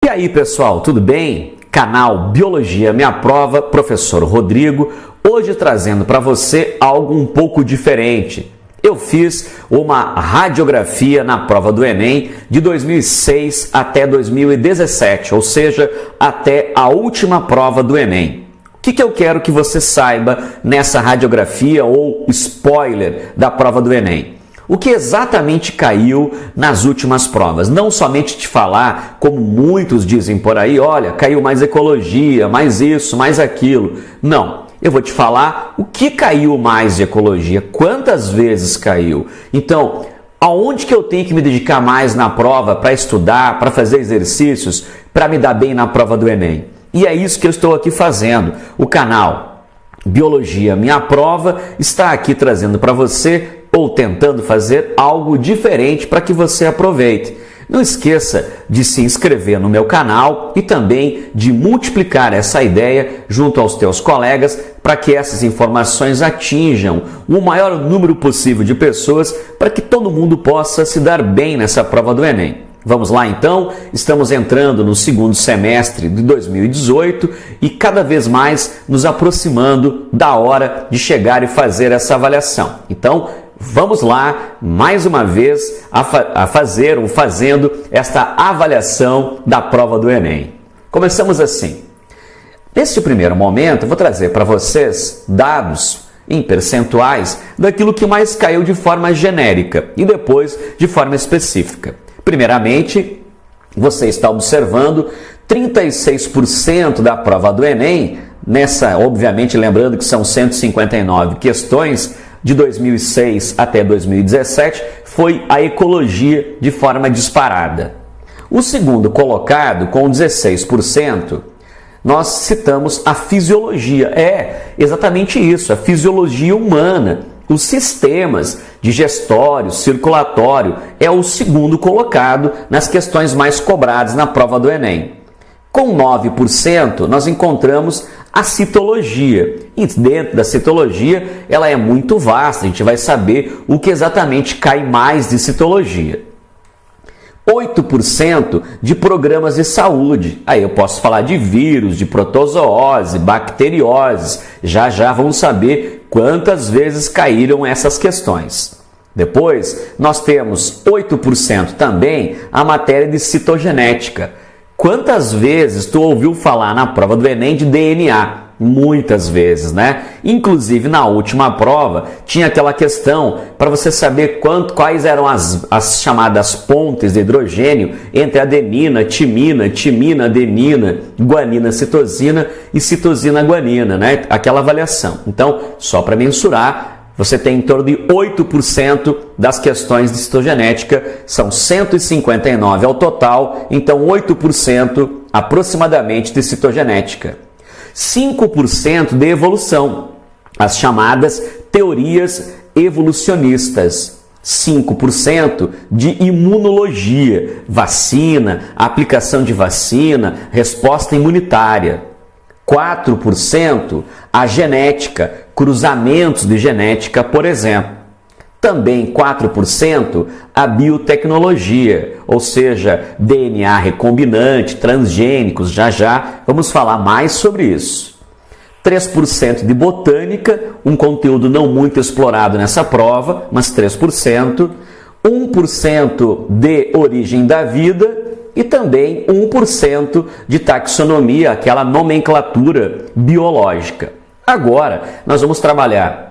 E aí, pessoal, tudo bem? Canal Biologia Minha Prova, professor Rodrigo, hoje trazendo para você algo um pouco diferente. Eu fiz uma radiografia na prova do Enem de 2006 até 2017, ou seja, até a última prova do Enem. O que eu quero que você saiba nessa radiografia ou spoiler da prova do Enem? O que exatamente caiu nas últimas provas? Não somente te falar, como muitos dizem por aí, olha, caiu mais ecologia, mais isso, mais aquilo. Não, eu vou te falar o que caiu mais de ecologia, quantas vezes caiu. Então, aonde que eu tenho que me dedicar mais na prova para estudar, para fazer exercícios, para me dar bem na prova do Enem? E é isso que eu estou aqui fazendo. O canal Biologia Minha Prova está aqui trazendo para você ou tentando fazer algo diferente para que você aproveite. Não esqueça de se inscrever no meu canal e também de multiplicar essa ideia junto aos teus colegas para que essas informações atinjam o maior número possível de pessoas para que todo mundo possa se dar bem nessa prova do Enem. Vamos lá então, estamos entrando no segundo semestre de 2018 e cada vez mais nos aproximando da hora de chegar e fazer essa avaliação. Então, vamos lá, mais uma vez, fazendo esta avaliação da prova do Enem. Começamos assim. Neste primeiro momento, eu vou trazer para vocês dados em percentuais daquilo que mais caiu de forma genérica e depois de forma específica. Primeiramente, você está observando 36% da prova do Enem, obviamente lembrando que são 159 questões, de 2006 até 2017, foi a ecologia de forma disparada. O segundo colocado, com 16%, nós citamos a fisiologia. É exatamente isso, a fisiologia humana. Os sistemas digestório, circulatório, é o segundo colocado nas questões mais cobradas na prova do Enem. Com 9%, nós encontramos a citologia. E dentro da citologia, ela é muito vasta, a gente vai saber o que exatamente cai mais de citologia. 8% de programas de saúde. Aí eu posso falar de vírus, de protozoose, bacterioses. Já vamos saber quantas vezes caíram essas questões. Depois, nós temos 8% também a matéria de citogenética. Quantas vezes tu ouviu falar na prova do Enem de DNA? Muitas vezes, né? Inclusive na última prova tinha aquela questão para você saber quais eram as chamadas pontes de hidrogênio entre adenina, timina, adenina, guanina, citosina e citosina, guanina, né? Aquela avaliação. Então, só para mensurar, você tem em torno de 8% das questões de citogenética, são 159 ao total, então 8% aproximadamente de citogenética. 5% de evolução, as chamadas teorias evolucionistas. 5% de imunologia, vacina, aplicação de vacina, resposta imunitária. 4% a genética, cruzamentos de genética, por exemplo. Também 4% a biotecnologia, ou seja, DNA recombinante, transgênicos, já vamos falar mais sobre isso. 3% de botânica, um conteúdo não muito explorado nessa prova, mas 3%. 1% de origem da vida e também 1% de taxonomia, aquela nomenclatura biológica. Agora, nós vamos trabalhar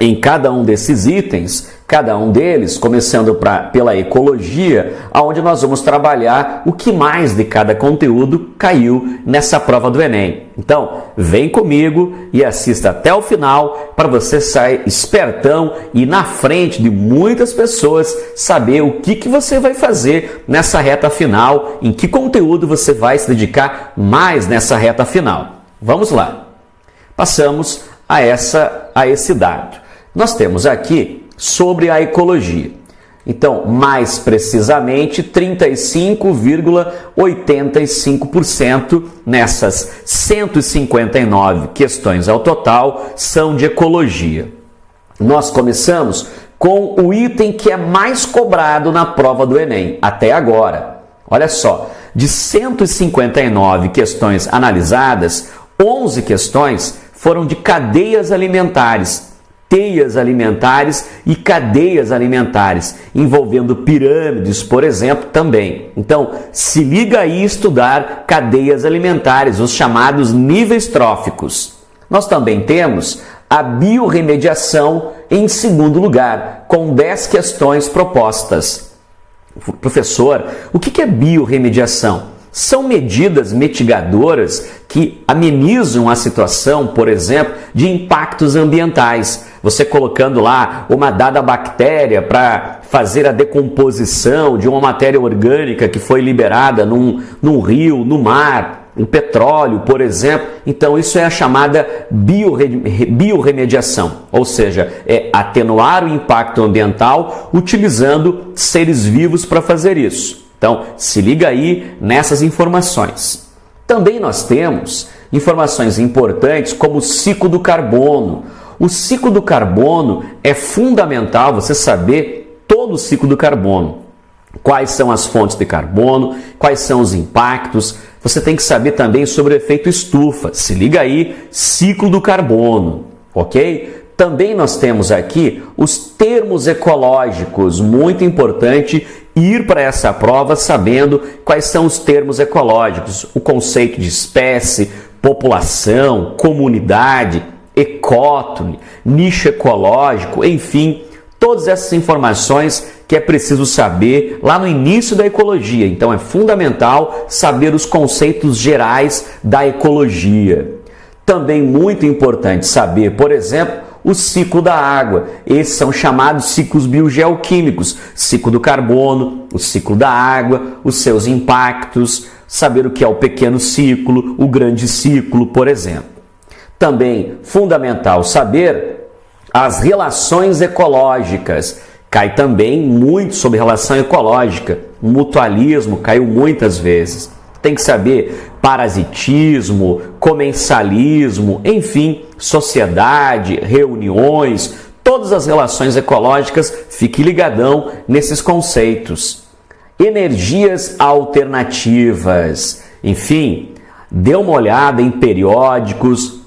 em cada um desses itens, cada um deles, começando pela ecologia, onde nós vamos trabalhar o que mais de cada conteúdo caiu nessa prova do Enem. Então, vem comigo e assista até o final para você sair espertão e na frente de muitas pessoas saber o que você vai fazer nessa reta final, em que conteúdo você vai se dedicar mais nessa reta final. Vamos lá. Passamos a esse dado. Nós temos aqui sobre a ecologia. Então, mais precisamente, 35,85% nessas 159 questões ao total são de ecologia. Nós começamos com o item que é mais cobrado na prova do Enem, até agora. Olha só, de 159 questões analisadas, 11 questões foram de cadeias alimentares, teias alimentares e cadeias alimentares, envolvendo pirâmides, por exemplo, também. Então, se liga aí estudar cadeias alimentares, os chamados níveis tróficos. Nós também temos a biorremediação em segundo lugar, com 10 questões propostas. Professor, o que é biorremediação? São medidas mitigadoras que amenizam a situação, por exemplo, de impactos ambientais. Você colocando lá uma dada bactéria para fazer a decomposição de uma matéria orgânica que foi liberada num rio, no mar, o petróleo, por exemplo. Então, isso é a chamada biorremediação, ou seja, é atenuar o impacto ambiental utilizando seres vivos para fazer isso. Então, se liga aí nessas informações. Também nós temos informações importantes como o ciclo do carbono. O ciclo do carbono é fundamental você saber todo o ciclo do carbono. Quais são as fontes de carbono, quais são os impactos. Você tem que saber também sobre o efeito estufa. Se liga aí, ciclo do carbono, ok? Também nós temos aqui os termos ecológicos, muito importante ir para essa prova sabendo quais são os termos ecológicos, o conceito de espécie, população, comunidade, ecótone, nicho ecológico, enfim, todas essas informações que é preciso saber lá no início da ecologia. Então é fundamental saber os conceitos gerais da ecologia. Também muito importante saber, por exemplo, o ciclo da água. Esses são chamados ciclos biogeoquímicos, ciclo do carbono, o ciclo da água, os seus impactos, saber o que é o pequeno ciclo, o grande ciclo, por exemplo. Também fundamental saber as relações ecológicas. Cai também muito sobre relação ecológica, mutualismo caiu muitas vezes. Tem que saber parasitismo, comensalismo, enfim, sociedade, reuniões, todas as relações ecológicas, fique ligadão nesses conceitos. Energias alternativas, enfim, dê uma olhada em periódicos,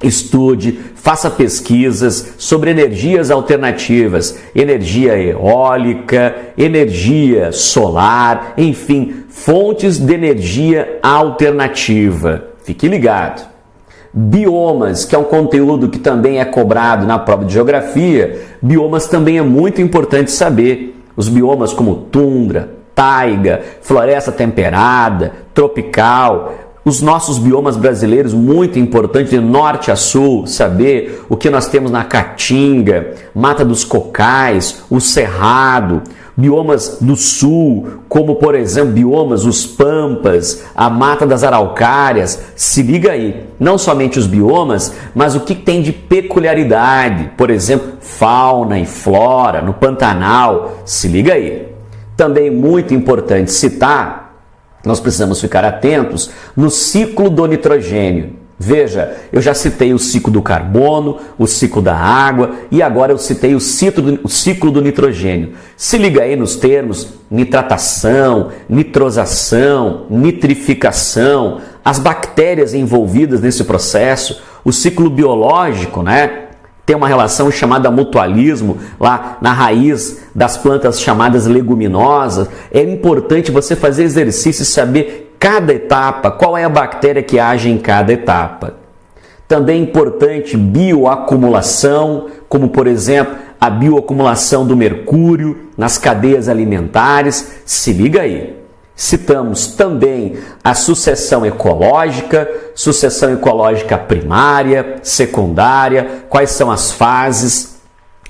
estude, faça pesquisas sobre energias alternativas, energia eólica, energia solar, enfim, fontes de energia alternativa. Fique ligado. Biomas, que é um conteúdo que também é cobrado na prova de geografia, biomas também é muito importante saber. Os biomas como tundra, taiga, floresta temperada, tropical, os nossos biomas brasileiros, muito importante de norte a sul, saber o que nós temos na Caatinga, Mata dos Cocais, o Cerrado, biomas do sul, como por exemplo biomas, os Pampas, a Mata das Araucárias. Se liga aí, não somente os biomas, mas o que tem de peculiaridade, por exemplo, fauna e flora no Pantanal, se liga aí. Também muito importante citar, nós precisamos ficar atentos no ciclo do nitrogênio. Veja, eu já citei o ciclo do carbono, o ciclo da água e agora eu citei o ciclo do nitrogênio. Se liga aí nos termos nitratação, nitrosação, nitrificação, as bactérias envolvidas nesse processo, o ciclo biológico, né? Tem uma relação chamada mutualismo lá na raiz das plantas chamadas leguminosas. É importante você fazer exercício e saber cada etapa, qual é a bactéria que age em cada etapa. Também é importante bioacumulação, como por exemplo a bioacumulação do mercúrio nas cadeias alimentares. Se liga aí. Citamos também a sucessão ecológica primária, secundária, quais são as fases,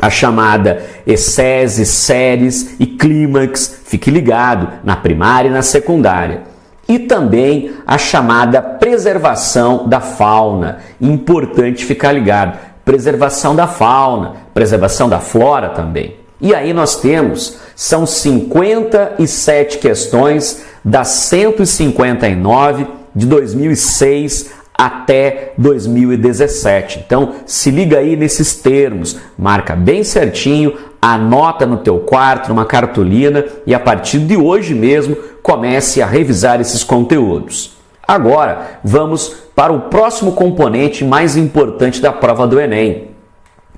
a chamada ecese, séries e clímax, fique ligado, na primária e na secundária. E também a chamada preservação da fauna, importante ficar ligado, preservação da fauna, preservação da flora também. E aí nós temos, são 57 questões das 159 de 2006 até 2017. Então, se liga aí nesses termos, marca bem certinho, anota no teu quarto, numa cartolina, e a partir de hoje mesmo comece a revisar esses conteúdos. Agora, vamos para o próximo componente mais importante da prova do Enem.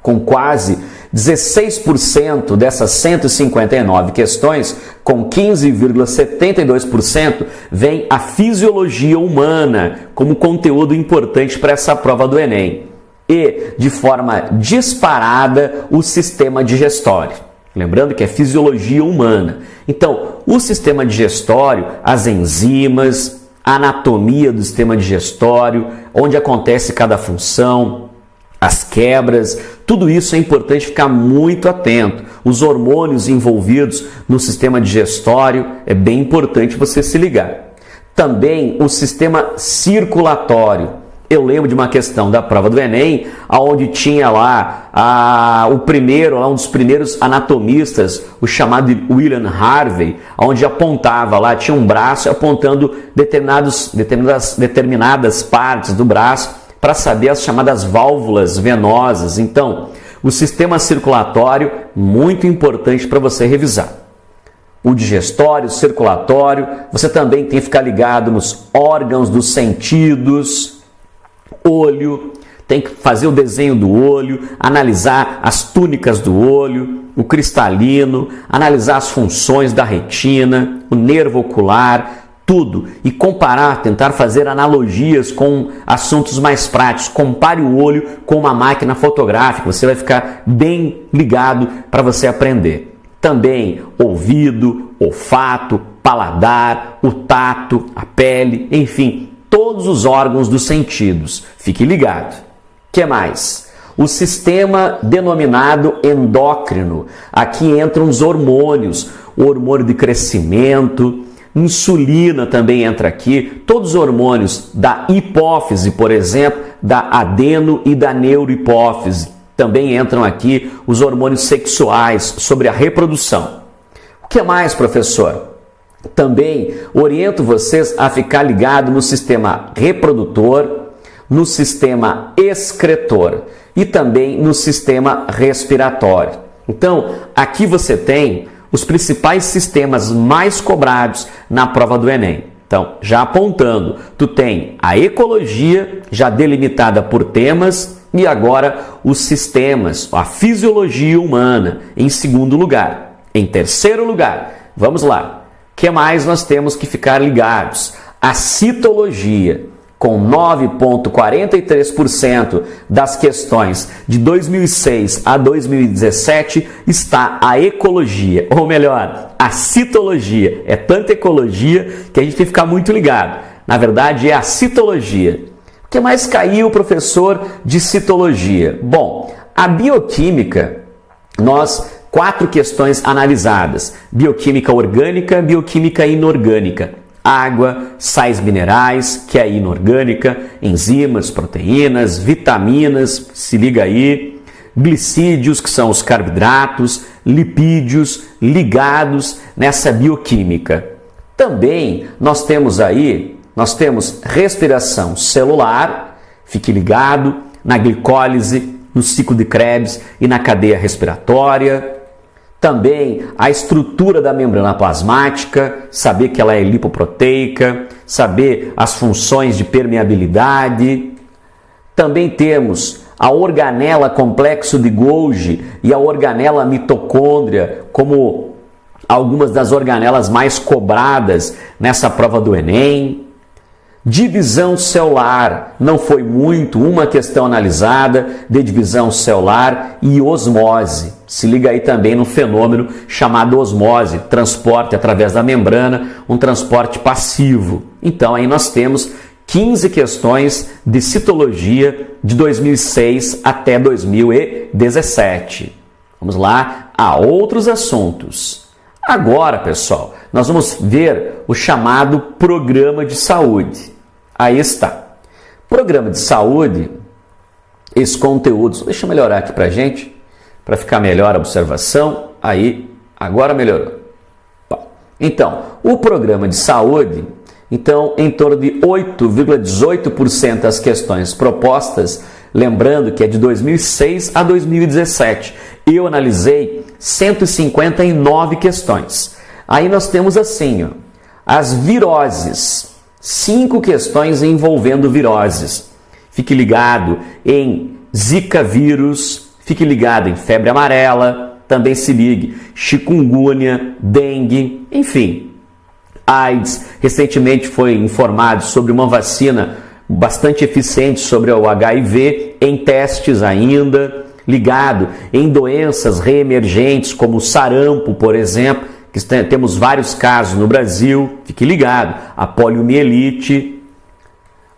Com quase 16% dessas 159 questões, com 15,72%, vem a fisiologia humana como conteúdo importante para essa prova do Enem. E, de forma disparada, o sistema digestório. Lembrando que é fisiologia humana. Então, o sistema digestório, as enzimas, a anatomia do sistema digestório, onde acontece cada função, as quebras, tudo isso é importante ficar muito atento. Os hormônios envolvidos no sistema digestório, é bem importante você se ligar. Também o sistema circulatório. Eu lembro de uma questão da prova do Enem, onde tinha lá um dos primeiros anatomistas, o chamado William Harvey, onde apontava lá, tinha um braço apontando determinadas partes do braço para saber as chamadas válvulas venosas. Então, o sistema circulatório, muito importante para você revisar. O digestório, o circulatório, você também tem que ficar ligado nos órgãos dos sentidos, olho, tem que fazer o desenho do olho, analisar as túnicas do olho, o cristalino, analisar as funções da retina, o nervo ocular, tudo. E comparar, tentar fazer analogias com assuntos mais práticos. Compare o olho com uma máquina fotográfica, você vai ficar bem ligado para você aprender. Também ouvido, olfato, paladar, o tato, a pele, enfim, todos os órgãos dos sentidos. Fique ligado. O que mais? O sistema denominado endócrino. Aqui entram os hormônios, o hormônio de crescimento, insulina também entra aqui, todos os hormônios da hipófise, por exemplo, da adeno e da neurohipófise. Também entram aqui os hormônios sexuais, sobre a reprodução. O que mais, professor? Também oriento vocês a ficar ligado no sistema reprodutor, no sistema excretor e também no sistema respiratório. Então, aqui você tem os principais sistemas mais cobrados na prova do Enem. Então, já apontando, tu tem a ecologia, já delimitada por temas, e agora os sistemas, a fisiologia humana, em segundo lugar. Em terceiro lugar, vamos lá. O que mais nós temos que ficar ligados? A citologia, com 9,43% das questões de 2006 a 2017, está a ecologia, ou melhor, a citologia. É tanta ecologia que a gente tem que ficar muito ligado. Na verdade, é a citologia. O que mais caiu, professor, de citologia? Bom, a bioquímica, 4 questões analisadas: bioquímica orgânica, bioquímica inorgânica, água, sais minerais, que é inorgânica, enzimas, proteínas, vitaminas, se liga aí, glicídios, que são os carboidratos, lipídios, ligados nessa bioquímica. Também nós temos respiração celular, fique ligado, na glicólise, no ciclo de Krebs e na cadeia respiratória. Também a estrutura da membrana plasmática, saber que ela é lipoproteica, saber as funções de permeabilidade. Também temos a organela complexo de Golgi e a organela mitocôndria, como algumas das organelas mais cobradas nessa prova do Enem. Divisão celular, não foi muito, uma questão analisada de divisão celular e osmose. Se liga aí também no fenômeno chamado osmose, transporte através da membrana, um transporte passivo. Então aí nós temos 15 questões de citologia de 2006 até 2017. Vamos lá a outros assuntos. Agora, pessoal, nós vamos ver o chamado programa de saúde. Aí está. Programa de saúde, esse conteúdo, deixa eu melhorar aqui pra gente, para ficar melhor a observação. Aí, agora melhorou. Então, o programa de saúde, então, em torno de 8,18% das questões propostas, lembrando que é de 2006 a 2017. Eu analisei 159 questões. Aí nós temos assim, ó, as viroses, 5 questões envolvendo viroses. Fique ligado em Zika vírus, fique ligado em febre amarela, também se ligue chikungunya, dengue, enfim. AIDS, recentemente foi informado sobre uma vacina bastante eficiente sobre o HIV, em testes ainda, ligado em doenças reemergentes como o sarampo, por exemplo, que temos vários casos no Brasil, fique ligado, a poliomielite.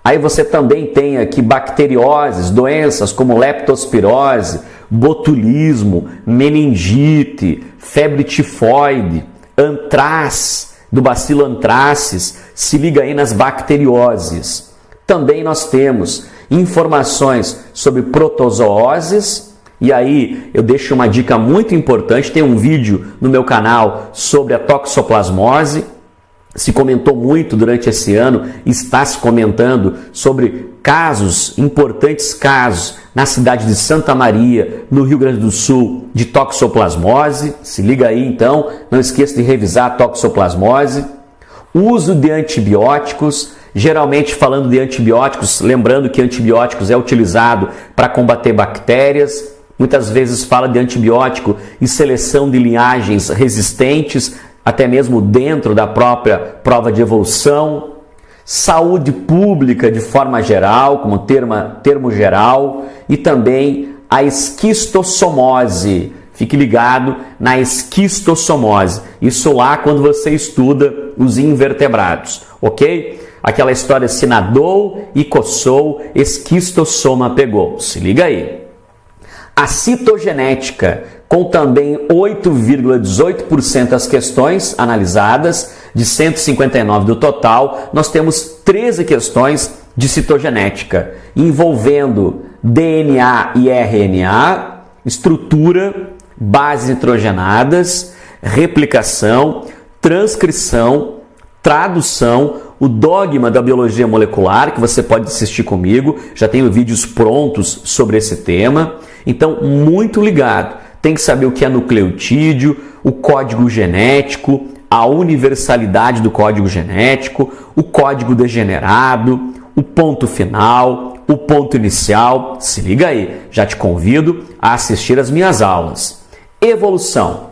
Aí você também tem aqui bacterioses, doenças como leptospirose, botulismo, meningite, febre tifoide, antraz, do bacilo anthracis, se liga aí nas bacterioses. Também nós temos informações sobre protozooses, e aí eu deixo uma dica muito importante, tem um vídeo no meu canal sobre a toxoplasmose, se comentou muito durante esse ano, está se comentando sobre casos, importantes casos, na cidade de Santa Maria, no Rio Grande do Sul, de toxoplasmose. Se liga aí então, não esqueça de revisar a toxoplasmose. Uso de antibióticos, geralmente falando de antibióticos, lembrando que antibióticos é utilizado para combater bactérias. Muitas vezes fala de antibiótico e seleção de linhagens resistentes, até mesmo dentro da própria prova de evolução. Saúde pública de forma geral, como termo geral, e também a esquistossomose. Fique ligado na esquistossomose. Isso lá quando você estuda os invertebrados, ok? Aquela história se nadou e coçou, esquistossoma pegou. Se liga aí. A citogenética, com também 8,18% das questões analisadas, de 159 do total, nós temos 13 questões de citogenética, envolvendo DNA e RNA, estrutura, bases nitrogenadas, replicação, transcrição, tradução, o dogma da biologia molecular, que você pode assistir comigo, já tenho vídeos prontos sobre esse tema. Então, muito ligado, tem que saber o que é nucleotídeo, o código genético, a universalidade do código genético, o código degenerado, o ponto final, o ponto inicial. Se liga aí, já te convido a assistir as minhas aulas. Evolução.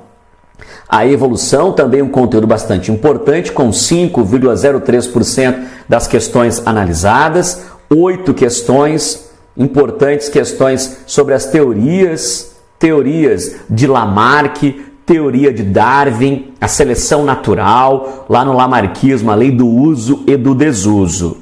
A evolução também é um conteúdo bastante importante, com 5,03% das questões analisadas, 8 questões importantes, questões sobre as teorias de Lamarck, teoria de Darwin, a seleção natural, lá no lamarckismo, a lei do uso e do desuso.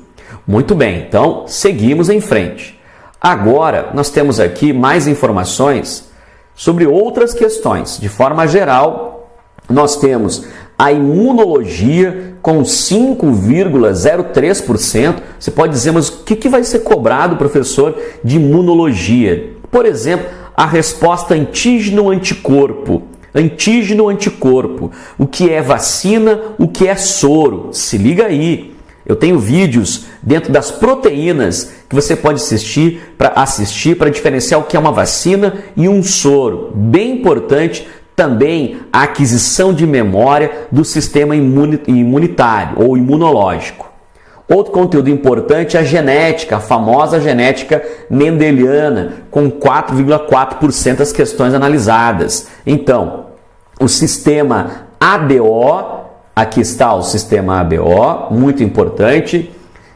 Muito bem, então seguimos em frente. Agora nós temos aqui mais informações sobre outras questões. De forma geral, nós temos a imunologia com 5,03%. Você pode dizer, mas o que vai ser cobrado, professor, de imunologia? Por exemplo, a resposta antígeno-anticorpo. Antígeno-anticorpo. O que é vacina, o que é soro? Se liga aí. Eu tenho vídeos dentro das proteínas que você pode assistir para diferenciar o que é uma vacina e um soro. Bem importante também a aquisição de memória do sistema imunitário ou imunológico. Outro conteúdo importante é a genética, a famosa genética mendeliana, com 4,4% das questões analisadas. Então, o sistema ABO, aqui está o sistema ABO, muito importante,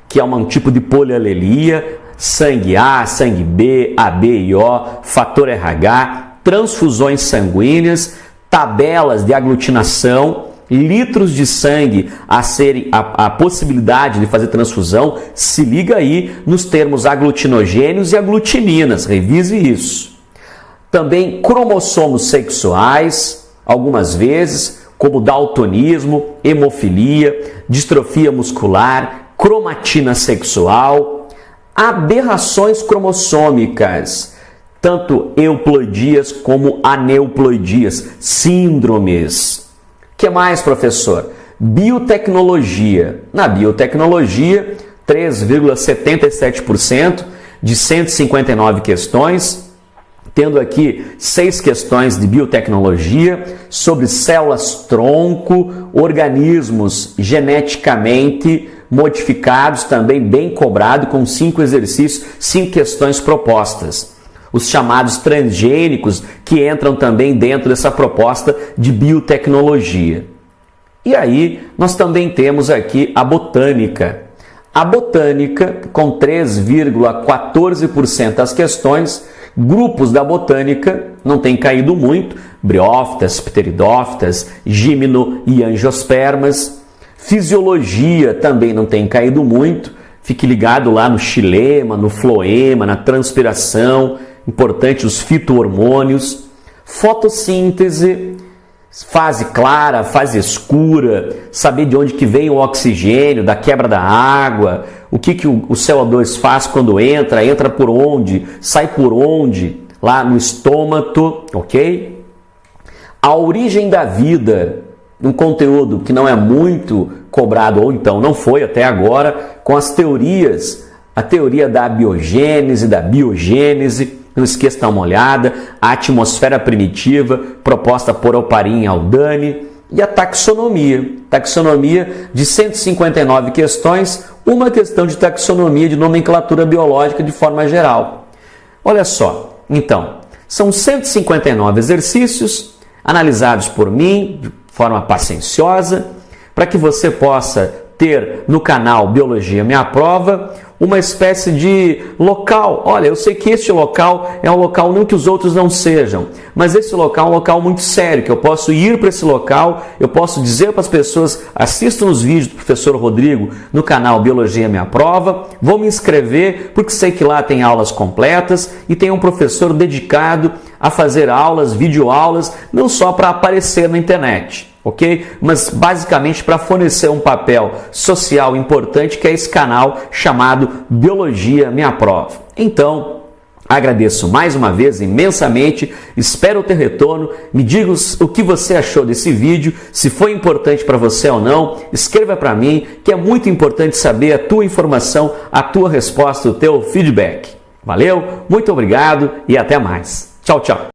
que é um tipo de polialelia, sangue A, sangue B, AB e O, fator RH, transfusões sanguíneas, tabelas de aglutinação, litros de sangue a possibilidade de fazer transfusão. Se liga aí nos termos aglutinogênios e aglutininas, revise isso. Também cromossomos sexuais, algumas vezes, como daltonismo, hemofilia, distrofia muscular, cromatina sexual, aberrações cromossômicas, tanto euploidias como aneuploidias, síndromes. O que mais, professor? Biotecnologia. Na biotecnologia, 3,77% de 159 questões, tendo aqui 6 questões de biotecnologia sobre células-tronco, organismos geneticamente modificados, também bem cobrado, com 5 exercícios, 5 questões propostas. Os chamados transgênicos, que entram também dentro dessa proposta de biotecnologia. E aí, nós também temos aqui a botânica. A botânica, com 3,14% das questões, grupos da botânica não tem caído muito, briófitas, pteridófitas, gímeno e angiospermas. Fisiologia também não tem caído muito, fique ligado lá no xilema, no floema, na transpiração, importante os fito-hormônios. Fotossíntese, fase clara, fase escura, saber de onde que vem o oxigênio, da quebra da água, o que o CO2 faz quando entra por onde, sai por onde, lá no estômago, ok? A origem da vida, um conteúdo que não é muito cobrado, ou então não foi até agora, com as teorias, a teoria da abiogênese, da biogênese, não esqueça de dar uma olhada, a atmosfera primitiva, proposta por Oparin e Aldani, e a taxonomia. Taxonomia de 159 questões, uma questão de taxonomia de nomenclatura biológica de forma geral. Olha só, então, são 159 exercícios analisados por mim de forma pacienciosa, para que você possa ter no canal Biologia Me Aprova uma espécie de local. Olha, eu sei que este local é um local não que os outros não sejam, mas esse local é um local muito sério, que eu posso ir para esse local, eu posso dizer para as pessoas, assistam os vídeos do professor Rodrigo no canal Biologia Me Aprova, vou me inscrever porque sei que lá tem aulas completas e tem um professor dedicado a fazer aulas, videoaulas, não só para aparecer na internet, ok? Mas basicamente para fornecer um papel social importante, que é esse canal chamado Biologia Me Aprova. Então, agradeço mais uma vez imensamente, espero ter retorno, me diga o que você achou desse vídeo, se foi importante para você ou não, escreva para mim, que é muito importante saber a tua informação, a tua resposta, o teu feedback. Valeu, muito obrigado e até mais. Tchau, tchau.